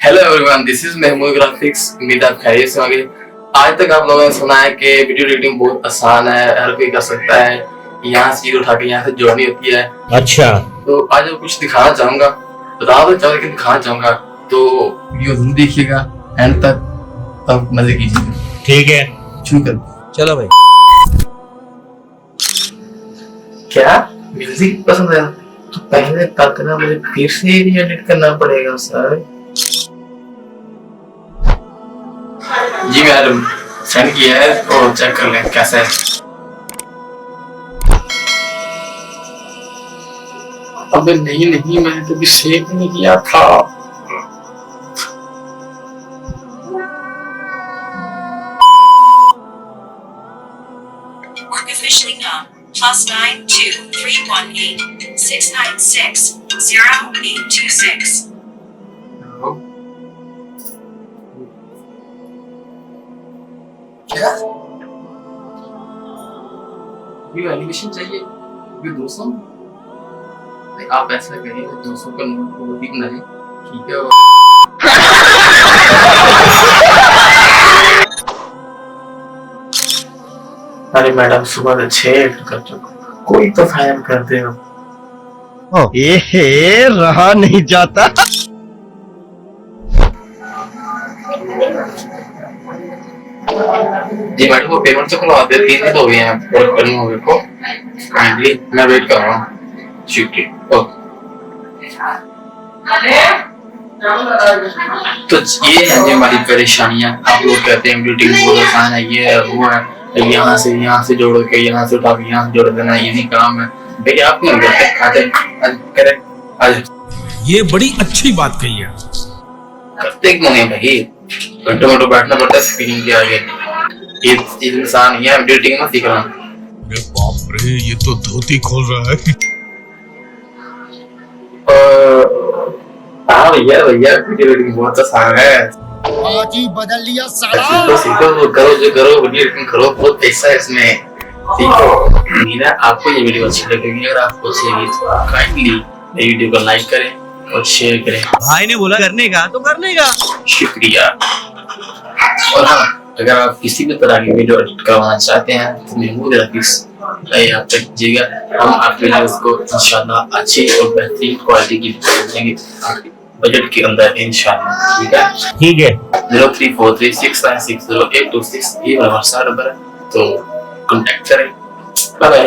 Hello everyone, this is Mahmood graphics. उम्मीद आप खैरियत से होंगे। आज तक आप लोगों ने सुना है कि वीडियो एडिटिंग बहुत आसान है, हर कोई कर सकता है। यहाँ से चीज उठा के यहाँ से जोड़नी होती है। अच्छा, तो आज मैं कुछ दिखाना चाहूंगा, बता दो चाहूंगा कि दिखाना चाहूंगा, तो वीडियो जरूर देखिएगा एंड तक, तब मजे कीजिएगा। ठीक है, शुरू कर। चलो भाई। क्या म्यूजिक पसंद है तो पहले तक ना मुझे फिर से एडिट करना पड़ेगा सर। जी मैडम, सेंड किया है तो चेक कर लें कैसा है। अबे नहीं मैंने तो भी सेव नहीं किया था। Work officially now. +92318 696 0826. क्या ये एनिमेशन चाहिए? ये 200? आप ऐसा करिए 200 का नोट को अधिक ना है, ठीक है? अरे मैडम, सुबह से 6 कर चुका, कोई तो फायर कर देगा। ये रहा नहीं जाता। जी मैडम, वो पेमेंट तो करवा दे, 3 दिन हो गए हैं और करने होंगे को। काइंडली मैं वेट कर रहा हूँ। शुक्रिया। ओके, तो ये है जी हमारी परेशानियां। आप लोग कहते हैं एडिटिंग बहुत आसान है, ये है वो है, यहाँ से जोड़ के यहाँ से उठा के यहाँ से जोड़ देना इजी काम है। भैया आप क्यों करते करें आज? ये बड़ी अच्छी बात कही है। करते क्यों नहीं भाई? घंटों बैठना पड़ता है स्क्रीन के आगे। ये इंसान ये एडिटिंग मत सीख रहा। अरे बाप रे, ये तो धोती खोल रहा है। हाँ भैया वीडियो एडिटिंग बहुत आसान है। आज ही बदल लिया साला। सीखो करो जो करो, वीडियो एडिटिंग करो, बहुत पैसा है इसमें, सीखो। मीरा आपको ये वीडियो अच्छी लगेगी, अगर आपको अच्छी लगी तो काइंडली वीडियो को लाइक करें और शेयर करें। भाई ने बोला करने का तो करने का। शुक्रिया। और हाँ, अगर आप किसी भी तरह की वीडियो एडिट करवाना चाहते हैं तो महमूद ग्राफिक्स आप तक कीजिएगा। हम आपके वीडियोस को इंशाल्लाह अच्छी और बेहतरीन क्वालिटी की देंगे बजट के अंदर इंशाल्लाह। ठीक है 034369608226 ये हमारा नंबर है, तो कांटेक्ट करें। Bye bye.